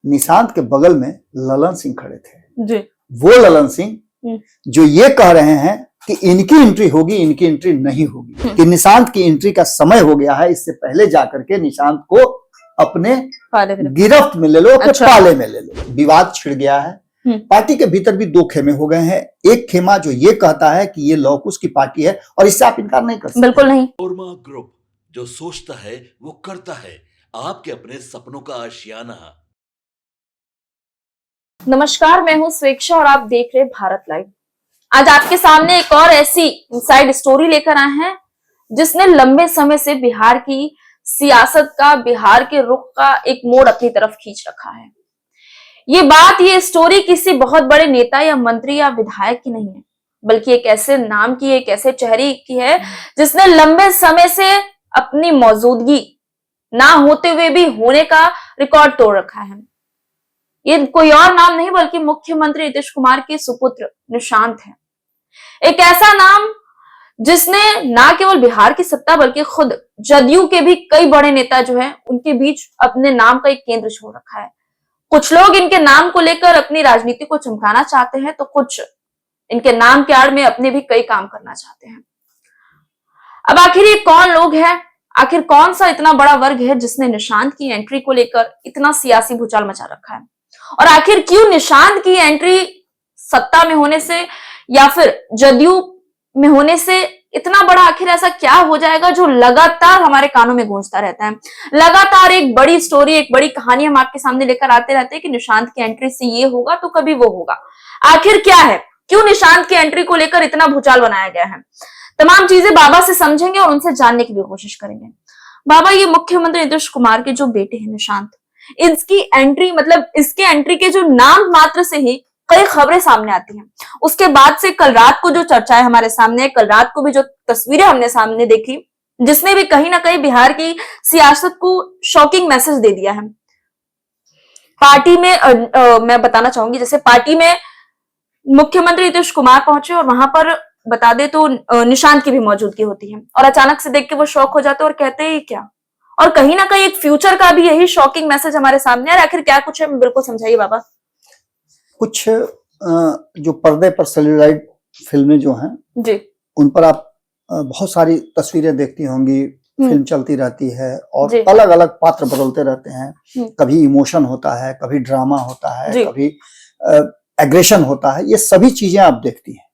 निशांत के बगल में ललन सिंह खड़े थे जी। वो ललन सिंह जो ये कह रहे हैं कि इनकी एंट्री होगी, इनकी एंट्री नहीं होगी, कि निशांत की एंट्री का समय हो गया है, इससे पहले जाकर के निशांत को अपने गिरफ्त में ले लो, अपने पाले में ले लो। विवाद छिड़ गया है। पार्टी के भीतर भी दो खेमे हो गए हैं। एक खेमा जो ये कहता है कि ये लौकुश की पार्टी है और इससे आप इनकार नहीं कर सकते। बिल्कुल नहीं। ओरमा ग्रुप, जो सोचता है वो करता है, आपके अपने सपनों का आशियाना। नमस्कार, मैं हूं स्वेक्षा और आप देख रहे भारत लाइव। आज आपके सामने एक और ऐसी इनसाइड स्टोरी लेकर आए हैं जिसने लंबे समय से बिहार की सियासत का, बिहार के रुख का एक मोड़ अपनी तरफ खींच रखा है। ये स्टोरी किसी बहुत बड़े नेता या मंत्री या विधायक की नहीं है, बल्कि एक ऐसे नाम की, एक ऐसे चेहरे की है जिसने लंबे समय से अपनी मौजूदगी ना होते हुए भी होने का रिकॉर्ड तोड़ रखा है। ये कोई और नाम नहीं बल्कि मुख्यमंत्री नीतीश कुमार के सुपुत्र निशांत है। एक ऐसा नाम जिसने ना केवल बिहार की सत्ता बल्कि खुद जदयू के भी कई बड़े नेता जो है उनके बीच अपने नाम का एक केंद्र छोड़ रखा है। कुछ लोग इनके नाम को लेकर अपनी राजनीति को चमकाना चाहते हैं, तो कुछ इनके नाम के आड़ में अपने भी कई काम करना चाहते हैं। अब आखिर ये कौन लोग हैं? आखिर कौन सा इतना बड़ा वर्ग है जिसने निशांत की एंट्री को लेकर इतना सियासी भूचाल मचा रखा है? और आखिर क्यों निशांत की एंट्री सत्ता में होने से या फिर जदयू में होने से इतना बड़ा, आखिर ऐसा क्या हो जाएगा जो लगातार हमारे कानों में गूंजता रहता है? लगातार एक बड़ी स्टोरी, एक बड़ी कहानी हम आपके सामने लेकर आते रहते हैं कि निशांत की एंट्री से ये होगा तो कभी वो होगा। आखिर क्या है? क्यों निशांत की एंट्री को लेकर इतना भूचाल बनाया गया है? तमाम चीजें बाबा से समझेंगे और उनसे जानने की भी कोशिश करेंगे। बाबा, ये मुख्यमंत्री नीतीश कुमार के जो बेटे हैं निशांत, इसकी एंट्री, मतलब इसके एंट्री के जो नाम मात्र से ही कई खबरें सामने आती हैं। उसके बाद से कल रात को जो चर्चाएं हमारे सामने, कल रात को भी जो तस्वीरें हमने सामने देखी, जिसने भी कहीं ना कहीं बिहार की सियासत को शॉकिंग मैसेज दे दिया है। पार्टी में मैं बताना चाहूंगी, जैसे पार्टी में मुख्यमंत्री नीतीश कुमार पहुंचे और वहां पर बता दे तो निशांत की भी मौजूदगी होती है और अचानक से देख के वो शॉक हो जाते हैं और कहते हैं क्या। और कहीं ना कहीं एक फ्यूचर का भी यही शॉकिंग मैसेज हमारे सामने है। आखिर क्या कुछ है, बिल्कुल समझाइए बाबा। कुछ जो पर्दे पर सेल्यूलाइड फिल्में जो हैं जी, उन पर आप बहुत सारी तस्वीरें देखती होंगी। फिल्म चलती रहती है और जी। अलग अलग पात्र बदलते रहते हैं। कभी इमोशन होता है, कभी ड्रामा होता है, कभी एग्रेशन होता है। ये सभी चीजें आप देखती हैं।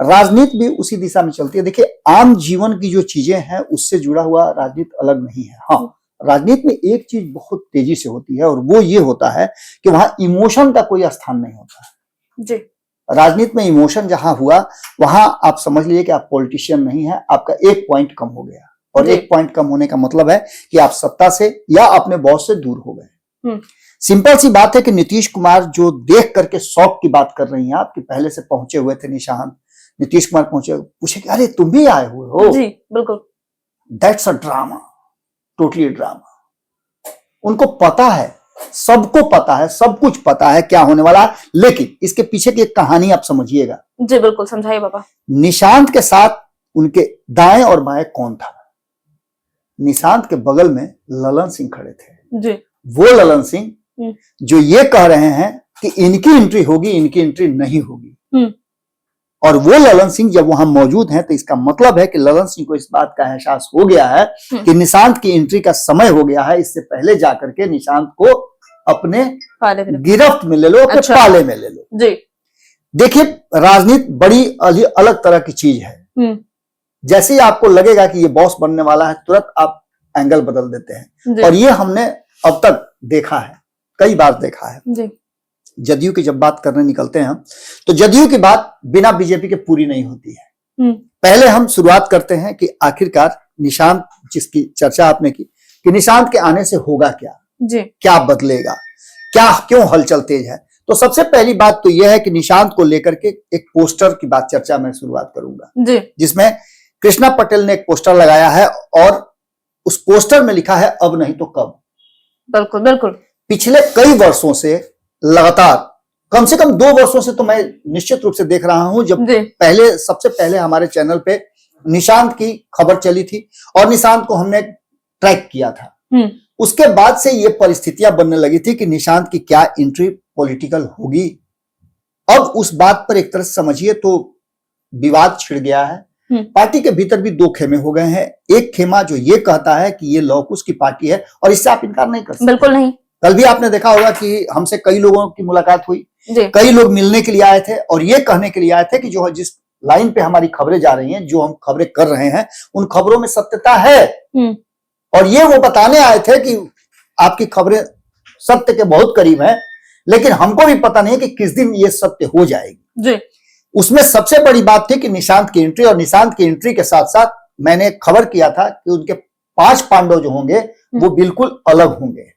राजनीति भी उसी दिशा में चलती है। देखिए, आम जीवन की जो चीजें हैं उससे जुड़ा हुआ राजनीति अलग नहीं है। हाँ, राजनीति में एक चीज बहुत तेजी से होती है और वो ये होता है कि वहां इमोशन का कोई स्थान नहीं होता है। जी। राजनीति में इमोशन जहां हुआ वहां आप समझ लीजिए कि आप पॉलिटिशियन नहीं है, आपका एक पॉइंट कम हो गया। और एक पॉइंट कम होने का मतलब है कि आप सत्ता से या अपने बॉस से दूर हो गए। सिंपल सी बात है कि नीतीश कुमार जो देख करके शौक की बात कर रही हैं आप, कि पहले से पहुंचे हुए थे निशांत, नीतीश कुमार पहुंचे, पूछे कि अरे तुम भी आए हुए हो? जी, बिल्कुल। That's a drama, totally drama. उनको पता है, सबको पता है, सब कुछ पता है क्या होने वाला है, लेकिन इसके पीछे की एक कहानी आप समझिएगा। जी बिल्कुल, समझाइए बाबा। निशांत के साथ उनके दाएं और बाएं कौन था? निशांत के बगल में ललन सिंह खड़े थे। जी। वो ललन सिंह जो ये कह रहे हैं कि इनकी एंट्री होगी, इनकी एंट्री नहीं होगी। और वो ललन सिंह जब वहां मौजूद हैं तो इसका मतलब है कि ललन सिंह को इस बात का एहसास हो गया है कि निशांत की एंट्री का समय हो गया है, इससे पहले जाकर के निशांत को अपने गिरफ्त में ले लो, अपने पाले में ले लो। जी। देखिए, राजनीति बड़ी अलग तरह की चीज है। जैसे ही आपको लगेगा कि ये बॉस बनने वाला है, तुरंत आप एंगल बदल देते हैं। और ये हमने अब तक देखा है, कई बार देखा है। जी। जदयू की जब बात करने निकलते हैं तो जदयू की बात बिना बीजेपी के पूरी नहीं होती है। पहले हम शुरुआत करते हैं कि आखिरकार निशांत, जिसकी चर्चा आपने की, कि निशांत के आने से होगा क्या, जी, क्या बदलेगा, क्या, क्यों हलचल तेज है। तो सबसे पहली बात तो यह है कि निशांत को लेकर के एक पोस्टर की बात, चर्चा मैं शुरुआत करूंगा, जी, जिसमें कृष्णा पटेल ने एक पोस्टर लगाया है और उस पोस्टर में लिखा है अब नहीं तो कब। बिल्कुल बिल्कुल। पिछले कई वर्षों से लगातार, कम से कम 2 वर्षों से तो मैं निश्चित रूप से देख रहा हूं, जब सबसे पहले हमारे चैनल पे निशांत की खबर चली थी और निशांत को हमने ट्रैक किया था, उसके बाद से ये परिस्थितियां बनने लगी थी कि निशांत की क्या एंट्री पॉलिटिकल होगी। अब उस बात पर एक तरह से समझिए तो विवाद छिड़ गया है। पार्टी के भीतर भी दो खेमे हो गए हैं। एक खेमा जो ये कहता है कि ये लौकुश की पार्टी है और इससे आप इनकार नहीं कर सकते। बिल्कुल नहीं। कल भी आपने देखा होगा कि हमसे कई लोगों की मुलाकात हुई, कई लोग मिलने के लिए आए थे और ये कहने के लिए आए थे कि जो जिस लाइन पे हमारी खबरें जा रही हैं, जो हम खबरें कर रहे हैं, उन खबरों में सत्यता है। और ये वो बताने आए थे कि आपकी खबरें सत्य के बहुत करीब हैं, लेकिन हमको भी पता नहीं कि किस दिन ये सत्य हो जाएगी जी। उसमें सबसे बड़ी बात थी कि निशांत की एंट्री, और निशांत की एंट्री के साथ साथ मैंने खबर किया था कि उनके 5 पांडव जो होंगे वो बिल्कुल अलग होंगे।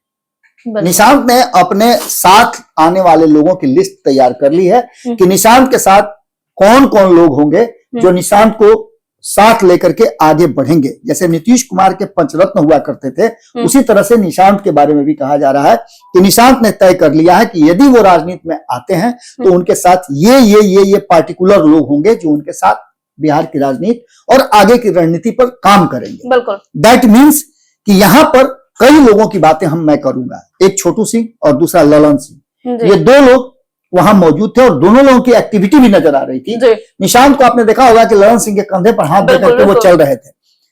निशांत ने अपने साथ आने वाले लोगों की लिस्ट तैयार कर ली है कि निशांत के साथ कौन कौन लोग होंगे जो निशांत को साथ लेकर के आगे बढ़ेंगे। जैसे नीतीश कुमार के पंचरत्न हुआ करते थे, उसी तरह से निशांत के बारे में भी कहा जा रहा है कि निशांत ने तय कर लिया है कि यदि वो राजनीति में आते हैं तो उनके साथ ये पार्टिकुलर लोग होंगे जो उनके साथ बिहार की राजनीति और आगे की रणनीति पर काम करेंगे। बिल्कुल। दैट मीन्स कि यहाँ पर कई लोगों की बातें मैं करूंगा, एक छोटू सिंह और दूसरा ललन सिंह, ये 2 लोग वहां मौजूद थे और दोनों लोगों की एक्टिविटी भी नजर आ रही थी। निशांत को आपने देखा होगा कि ललन सिंह के कंधे पर हाथ देकर के वो चल रहे थे।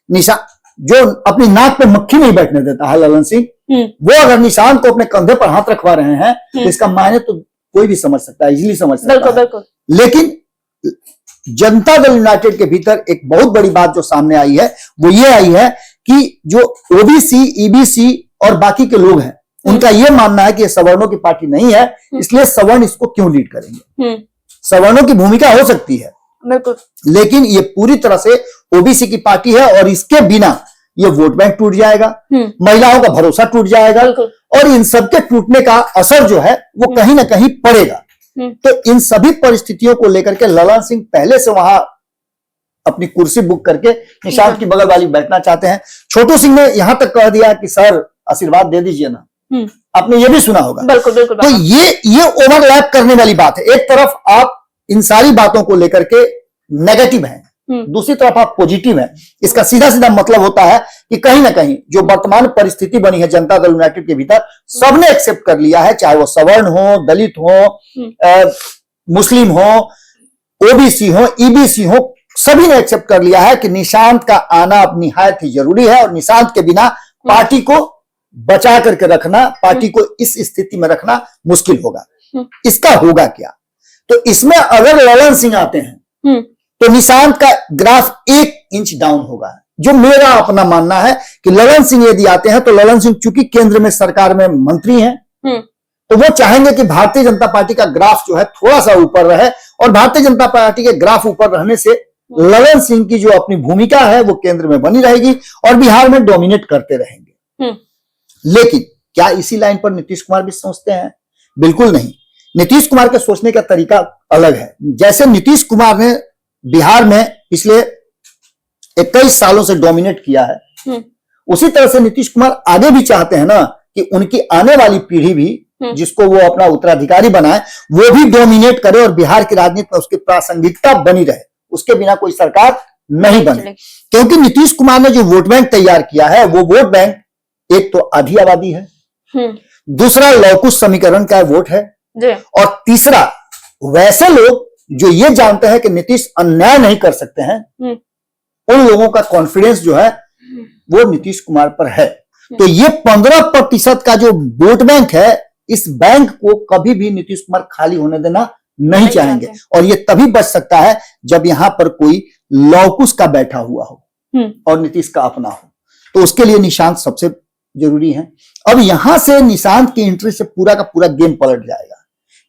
निशांत जो अपनी नाक पे मक्खी नहीं बैठने देता है, ललन सिंह, वो अगर निशांत को अपने कंधे पर हाथ रखवा रहे हैं तो इसका मायने तो कोई भी समझ सकता है, इजीली समझ सकता है। लेकिन जनता दल यूनाइटेड के भीतर एक बहुत बड़ी बात जो सामने आई है वो ये आई है कि जो ओबीसी, ईबीसी और बाकी के लोग हैं, उनका यह मानना है कि ये सवर्णों की पार्टी नहीं है, इसलिए सवर्ण इसको क्यों लीड करेंगे। सवर्णों की भूमिका हो सकती है बिल्कुल, लेकिन ये पूरी तरह से ओबीसी की पार्टी है और इसके बिना ये वोट बैंक टूट जाएगा, महिलाओं का भरोसा टूट जाएगा और इन सबके टूटने का असर जो है वो कहीं ना कहीं पड़ेगा। तो इन सभी परिस्थितियों को लेकर के ललन सिंह पहले से वहां अपनी कुर्सी बुक करके निशांत की बगल वाली बैठना चाहते हैं। छोटू सिंह ने यहां तक कह दिया कि सर आशीर्वाद दे दीजिए ना, आपने ये भी सुना होगा। बिल्कुल बिल्कुल। तो ये ओवरलैप करने वाली बात है। एक तरफ आप इन सारी बातों को लेकर के नेगेटिव हैं, दूसरी तरफ आप पॉजिटिव हैं। इसका सीधा सीधा मतलब होता है कि कहीं ना कहीं जो वर्तमान परिस्थिति बनी है जनता दल यूनाइटेड के भीतर, सबने एक्सेप्ट कर लिया है, चाहे वो सवर्ण हो, दलित हो, मुस्लिम हो, ओबीसी हो, ईबीसी हो, सभी ने एक्सेप्ट कर लिया है कि निशांत का आना अब निहायत ही जरूरी है और निशांत के बिना पार्टी को बचा करके रखना, पार्टी को इस स्थिति में रखना मुश्किल होगा। इसका होगा क्या? तो इसमें अगर ललन सिंह आते हैं तो निशांत का ग्राफ 1 इंच डाउन होगा। जो मेरा अपना मानना है कि ललन सिंह यदि आते हैं तो ललन सिंह चूंकि केंद्र में सरकार में मंत्री हैं, तो वो चाहेंगे कि भारतीय जनता पार्टी का ग्राफ जो है थोड़ा सा ऊपर रहे और भारतीय जनता पार्टी के ग्राफ ऊपर रहने से ललन सिंह की जो अपनी भूमिका है वो केंद्र में बनी रहेगी और बिहार में डोमिनेट करते रहेंगे। लेकिन क्या इसी लाइन पर नीतीश कुमार भी सोचते हैं? बिल्कुल नहीं। नीतीश कुमार के सोचने का तरीका अलग है। जैसे नीतीश कुमार ने बिहार में पिछले 21 सालों से डोमिनेट किया है, उसी तरह से नीतीश कुमार आगे भी चाहते हैं ना कि उनकी आने वाली पीढ़ी भी जिसको वो अपना उत्तराधिकारी बनाए वो भी डोमिनेट करे और बिहार की राजनीति में उसकी प्रासंगिकता बनी रहे, उसके बिना कोई सरकार नहीं बने। क्योंकि नीतीश कुमार ने जो वोट बैंक तैयार किया है वो वोट बैंक एक तो आधी आबादी है, दूसरा लौकुश समीकरण का वोट है और तीसरा वैसे लोग जो ये जानते हैं कि नीतीश अन्याय नहीं कर सकते हैं, उन लोगों का कॉन्फिडेंस जो है वो नीतीश कुमार पर है। तो ये 15% का जो वोट बैंक है, इस बैंक को कभी भी नीतीश कुमार खाली होने देना नहीं चाहेंगे और ये तभी बच सकता है जब यहां पर कोई लौकुश का बैठा हुआ हो और नीतीश का अपना हो। तो उसके लिए निशांत सबसे जरूरी है। अब यहां से निशांत की एंट्री से पूरा का पूरा गेम पलट जाएगा।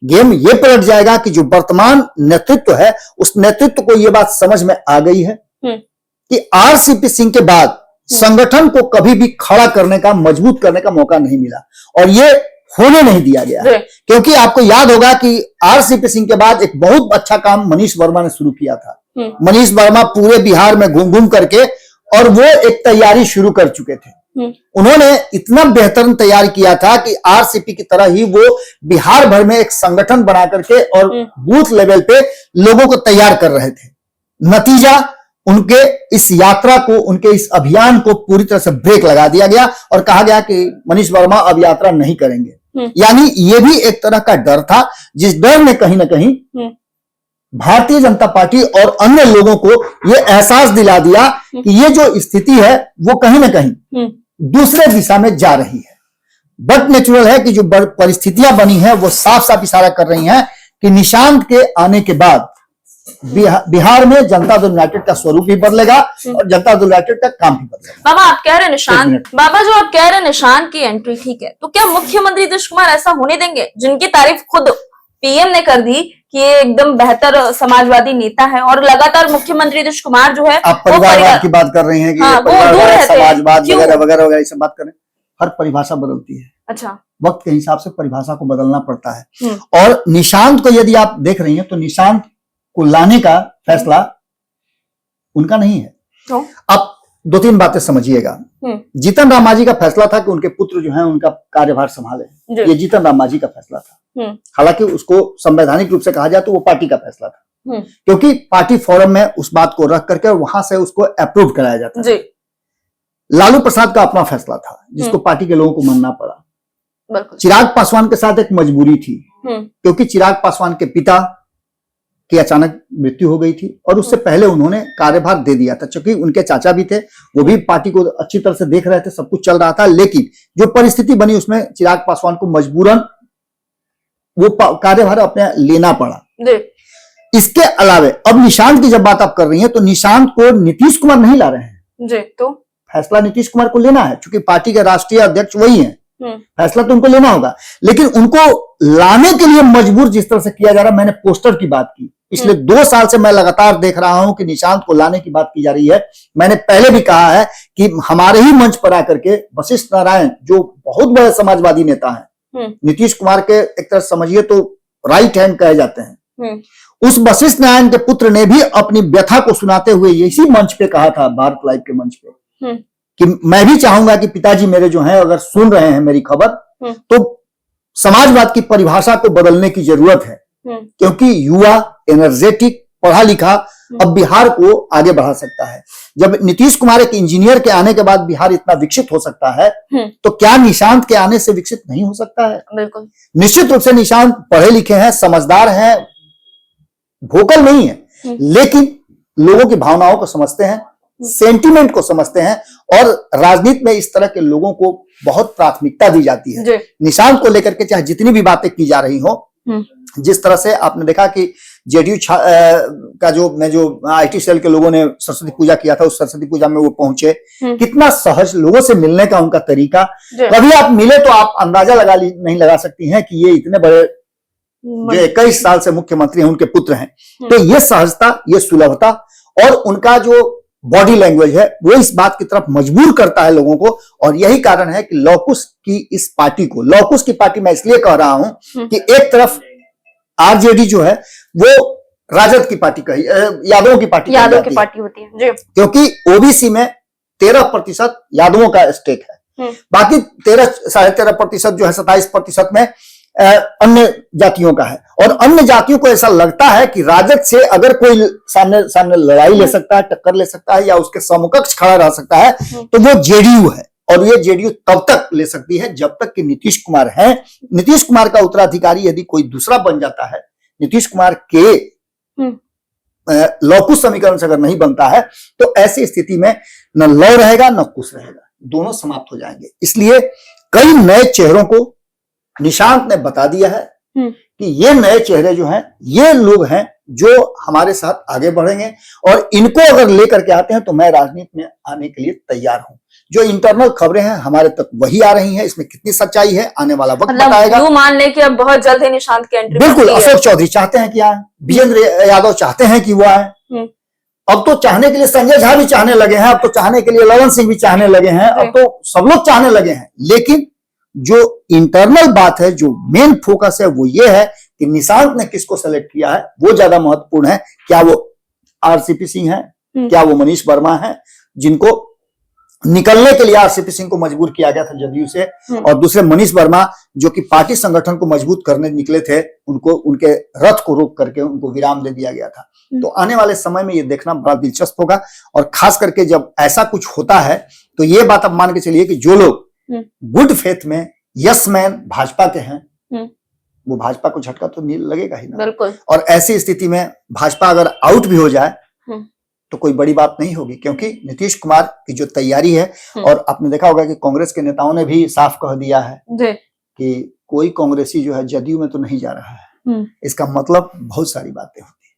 गेम ये पलट जाएगा कि जो वर्तमान नेतृत्व है उस नेतृत्व को ये बात समझ में आ गई है कि आरसीपी सिंह के बाद संगठन को कभी भी खड़ा करने का, मजबूत करने का मौका नहीं मिला और ये होने नहीं दिया गया है। क्योंकि आपको याद होगा कि आरसीपी सिंह के बाद एक बहुत अच्छा काम मनीष वर्मा ने शुरू किया था। मनीष वर्मा पूरे बिहार में घूम घूम करके और वो एक तैयारी शुरू कर चुके थे। उन्होंने इतना बेहतरीन तैयार किया था कि आरसीपी की तरह ही वो बिहार भर में एक संगठन बना करके और बूथ लेवल पे लोगों को तैयार कर रहे थे। नतीजा उनके इस यात्रा को, उनके इस अभियान को पूरी तरह से ब्रेक लगा दिया गया और कहा गया कि मनीष वर्मा अब यात्रा नहीं करेंगे। यानी ये भी एक तरह का डर था, जिस डर ने कहीं ना कहीं भारतीय जनता पार्टी और अन्य लोगों को ये एहसास दिला दिया कि ये जो स्थिति है वो कहीं ना कहीं दूसरे दिशा में जा रही है। बट नेचुरल है कि जो परिस्थितियां बनी हैं वो साफ साफ इशारा कर रही हैं कि निशांत के आने के बाद बिहार में जनता दल यूनाइटेड का स्वरूप भी बदलेगा और जनता दल यूनाइटेड का काम भी बदलेगा। बाबा आप कह रहे हैं निशांत, बाबा जो आप कह रहे हैं निशांत की एंट्री ठीक है, तो क्या मुख्यमंत्री नीतीश कुमार ऐसा होने देंगे, जिनकी तारीफ खुद पीएम ने कर दी कि ये एकदम बेहतर समाजवादी नेता है, और लगातार मुख्यमंत्री नीतीश कुमार जो है आप परिवारवाद की बात कर रहे हैं कि हाँ, समाजवाद वगैरह वगैरह वगैरह सब बात करें, हर परिभाषा बदलती है। अच्छा, वक्त के हिसाब से परिभाषा को बदलना पड़ता है। और निशांत को यदि आप देख रही हैं तो निशांत को लाने का फैसला उनका नहीं है। तो? आप दो तीन बातें समझिएगा। जीतन राम मांझी का फैसला था कि उनके पुत्र जो हैं उनका कार्यभार संभाले, ये जीतन राम मांझी का फैसला था। हालांकि उसको संवैधानिक रूप से कहा जाए तो वो पार्टी का फैसला था, क्योंकि पार्टी फोरम में उस बात को रख करके वहां से उसको अप्रूव कराया जाता है। लालू प्रसाद का अपना फैसला था जिसको पार्टी के लोगों को मानना पड़ा। चिराग पासवान के साथ एक मजबूरी थी, क्योंकि चिराग पासवान के पिता की अचानक मृत्यु हो गई थी और उससे पहले उन्होंने कार्यभार दे दिया था। चूंकि उनके चाचा भी थे, वो भी पार्टी को अच्छी तरह से देख रहे थे, सब कुछ चल रहा था, लेकिन जो परिस्थिति बनी उसमें चिराग पासवान को मजबूरन वो कार्यभार अपने लेना पड़ा। इसके अलावे अब निशांत की जब बात आप कर रही हैं तो निशांत को नीतीश कुमार नहीं ला रहे हैं तो फैसला नीतीश कुमार को लेना है, क्योंकि पार्टी के राष्ट्रीय अध्यक्ष वही हैं। फैसला तो उनको लेना होगा, लेकिन उनको लाने के लिए मजबूर जिस तरह से किया जा रहा है, मैंने पोस्टर की बात की, पिछले 2 साल से मैं लगातार देख रहा हूं कि निशांत को लाने की बात की जा रही है। मैंने पहले भी कहा है कि हमारे ही मंच पर आकर के वशिष्ठ नारायण जो बहुत बड़े समाजवादी नेता हैं, नीतीश कुमार के एक तरह समझिए तो राइट हैंड कहे जाते हैं, उस वशिष्ठ नारायण के पुत्र ने भी अपनी व्यथा को सुनाते हुए इसी मंच पे कहा था, भारत लाइव के मंच पे, कि मैं भी चाहूंगा कि पिताजी मेरे जो हैं अगर सुन रहे हैं मेरी खबर, तो समाजवाद की परिभाषा को बदलने की जरूरत है, क्योंकि युवा एनर्जेटिक पढ़ा लिखा अब बिहार को आगे बढ़ा सकता है। जब नीतीश कुमार एक इंजीनियर के आने के बाद बिहार इतना विकसित हो सकता है, तो क्या निशांत के आने से विकसित नहीं हो सकता है? बिल्कुल, निश्चित रूप से निशांत पढ़े लिखे हैं, समझदार हैं, वोकल नहीं है, लेकिन लोगों की भावनाओं को समझते हैं, सेंटिमेंट को समझते हैं, और राजनीति में इस तरह के लोगों को बहुत प्राथमिकता दी जाती है। निशांत को लेकर के चाहे जितनी भी बातें की जा रही हो, जिस तरह से आपने देखा कि जेडीयू का जो आईटी सेल के लोगों ने सरस्वती पूजा किया था, उस सरस्वती पूजा में वो पहुंचे, कितना सहज लोगों से मिलने का उनका तरीका, कभी आप मिले तो आप अंदाजा नहीं लगा सकती हैं कि ये इतने बड़े जो 21 साल से मुख्यमंत्री हैं उनके पुत्र हैं। तो ये सहजता, ये सुलभता और उनका जो बॉडी लैंग्वेज है वो इस बात की तरफ मजबूर करता है लोगों को, और यही कारण है कि लौकुश की इस पार्टी को, लौकुश की पार्टी मैं इसलिए कह रहा हूं कि एक तरफ आरजेडी जो है वो राजद की पार्टी कही, यादवों की पार्टी होती है जी, क्योंकि ओबीसी में 13% यादवों का स्टेक है, बाकी 13-13.5% जो है 27% में अन्य जातियों का है। और अन्य जातियों को ऐसा लगता है कि राजद से अगर कोई सामने लड़ाई ले सकता है, टक्कर ले सकता है या उसके समकक्ष खड़ा रह सकता है, तो वो जेडीयू है, और ये जेडीयू तब तक ले सकती है जब तक कि नीतीश कुमार है। नीतीश कुमार का उत्तराधिकारी यदि कोई दूसरा बन जाता है, नीतीश कुमार के लौकुश समीकरण से अगर नहीं बनता है, तो ऐसी स्थिति में न लौ रहेगा न कुश रहेगा, दोनों समाप्त हो जाएंगे। इसलिए कई नए चेहरों को निशांत ने बता दिया है कि ये नए चेहरे जो हैं, ये लोग हैं जो हमारे साथ आगे बढ़ेंगे, और इनको अगर लेकर के आते हैं तो मैं राजनीति में आने के लिए तैयार हूं। जो इंटरनल खबरें हैं हमारे तक वही आ रही हैं, इसमें कितनी सच्चाई है आने वाला वक्त बताएगा। यूं मान ले कि अब बहुत जल्द ही निशांत की एंट्री बिल्कुल, अशोक चौधरी चाहते हैं कि आए, विजेंद्र यादव चाहते हैं कि वो आए, अब तो चाहने के लिए संजय झा भी चाहने लगे हैं, अब तो चाहने के लिए ललन सिंह भी चाहने लगे हैं, अब तो सब लोग चाहने लगे हैं। लेकिन जो इंटरनल बात है, जो मेन फोकस है, वो ये है कि निशांत ने किसको सेलेक्ट किया है, वो ज्यादा महत्वपूर्ण है। क्या वो आरसीपी सिंह है, क्या वो मनीष वर्मा है, जिनको निकलने के लिए आरसीपी सिंह को मजबूर किया गया था जदयू से, और दूसरे मनीष वर्मा जो कि पार्टी संगठन को मजबूत करने निकले थे, उनको उनके रथ को रोक करके उनको विराम दे दिया गया था। तो आने वाले समय में ये देखना बड़ा दिलचस्प होगा, और खास करके जब ऐसा कुछ होता है तो ये बात अब मान के चलिए कि जो लोग गुड फेथ में यस मैन भाजपा के हैं, वो भाजपा को झटका तो लगेगा ही ना। बिल्कुल। और ऐसी स्थिति में भाजपा अगर आउट भी हो जाए तो कोई बड़ी बात नहीं होगी, क्योंकि नीतीश कुमार की जो तैयारी है, और आपने देखा होगा कि कांग्रेस के नेताओं ने भी साफ कह दिया है कि कोई कांग्रेसी जो है जदयू में तो नहीं जा रहा है। इसका मतलब बहुत सारी बातें होती है।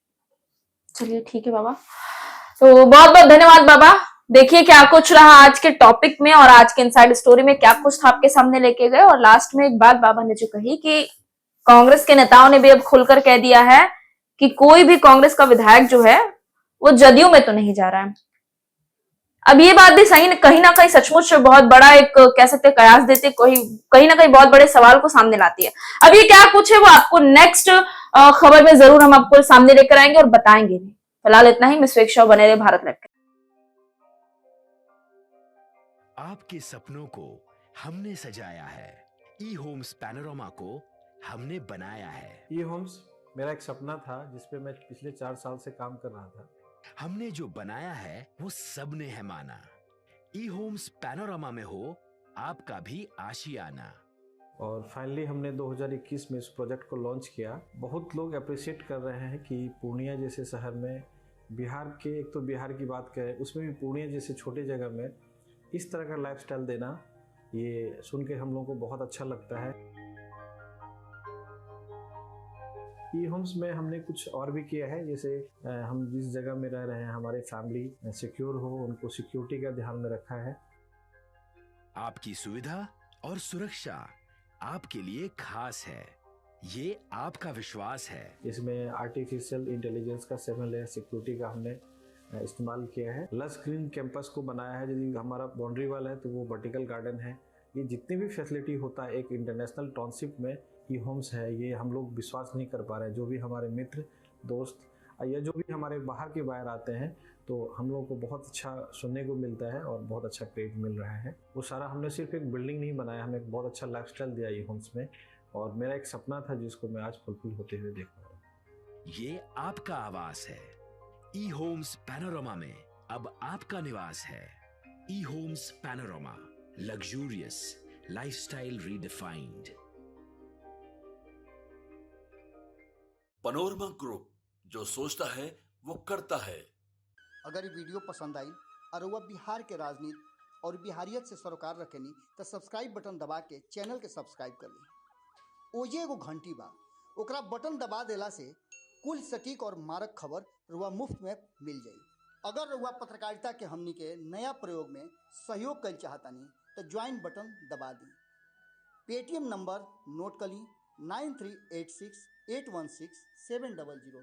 चलिए ठीक है बाबा, तो बहुत बहुत धन्यवाद बाबा। देखिए क्या कुछ रहा आज के टॉपिक में और आज के इनसाइड स्टोरी में, क्या कुछ था आपके सामने लेके गए। और लास्ट में एक बात बाबा ने जो कही कि कांग्रेस के नेताओं ने भी अब खुलकर कह दिया है कि कोई भी कांग्रेस का विधायक जो है वो जदयू में तो नहीं जा रहा है। अब ये बात भी सही कहीं ना कहीं सचमुच बहुत बड़ा एक कह सकते हैं कयास देते, कहीं ना कहीं बहुत बड़े सवाल को सामने लाती है। अब ये क्या कुछ है वो आपको नेक्स्ट खबर में जरूर हम आपको सामने लेकर आएंगे और बताएंगे भी। फिलहाल इतना ही। मैं स्वेच्छा बने रहे भारत लाइव। आपके सपनों को हमने सजाया है, ई होम्स पैनोरामा को हमने बनाया है। ई होम्स मेरा एक सपना था जिसपे मैं पिछले 4 साल से काम कर रहा था। हमने जो बनाया है वो सबने है माना। ई होम्स पैनोरामा में हो आपका भी आशियाना। और फाइनली हमने 2021 में इस प्रोजेक्ट को लॉन्च किया। बहुत लोग अप्रिशिएट कर रहे हैं कि पूर्णिया जैसे शहर में, बिहार के, एक तो बिहार की बात करें उसमें भी पूर्णिया जैसे छोटे जगह में इस तरह का लाइफस्टाइल देना, ये सुन के हम लोगों को बहुत अच्छा लगता है। ई होम्स में हमने कुछ और भी किया है, जैसे हम जिस जगह में रह रहे हैं हमारे फैमिली सिक्योर हो, उनको सिक्योरिटी का ध्यान में रखा है। आपकी सुविधा और सुरक्षा आपके लिए खास है, ये आपका विश्वास है। इसमें आर्टिफिशियल इंटेलिजेंस का 7 लेयर सिक्योरिटी का हमने इस्तेमाल किया है। लस ग्रीन कैंपस को बनाया है। यदि हमारा बाउंड्री वाल है तो वो वर्टिकल गार्डन है। ये जितनी भी फैसिलिटी होता है एक इंटरनेशनल टाउनशिप में ई होम्स है, ये हम लोग विश्वास नहीं कर पा रहे हैं। जो भी हमारे मित्र दोस्त या जो भी हमारे बाहर के बाहर आते हैं तो हम लोगों को बहुत अच्छा सुनने को मिलता है और बहुत अच्छा क्रेडिट मिल रहा है। वो सारा हमने सिर्फ एक बिल्डिंग नहीं बनाया, हमें एक बहुत अच्छा लाइफस्टाइल दिया ई होम्स में, और मेरा एक सपना था जिसको मैं आज फुलफिल होते हुए देख रहा हूँ। ये आपका आवास है। ई होम्स पैनोरामा में अब आपका निवास है। E Homes Panorama, luxurious lifestyle redefined. Panorama group, जो सोचता है वो करता है। अगर ये वीडियो पसंद आई और वह बिहार के राजनीति और बिहारियत से सरोकार रखेनी तो सब्सक्राइब बटन दबा के चैनल के सब्सक्राइब कर ली। ओजे एगो घंटी बा, ओकरा बटन दबा देला से कुल सटीक और मारक खबर रुआ मुफ्त में मिल जाई। अगर रुआ पत्रकारिता के हमनी के नया प्रयोग में सहयोग कर चाहतानी तो ज्वाइन बटन दबा दी। पेटीएम नंबर नोट कर ली 9386 816 700।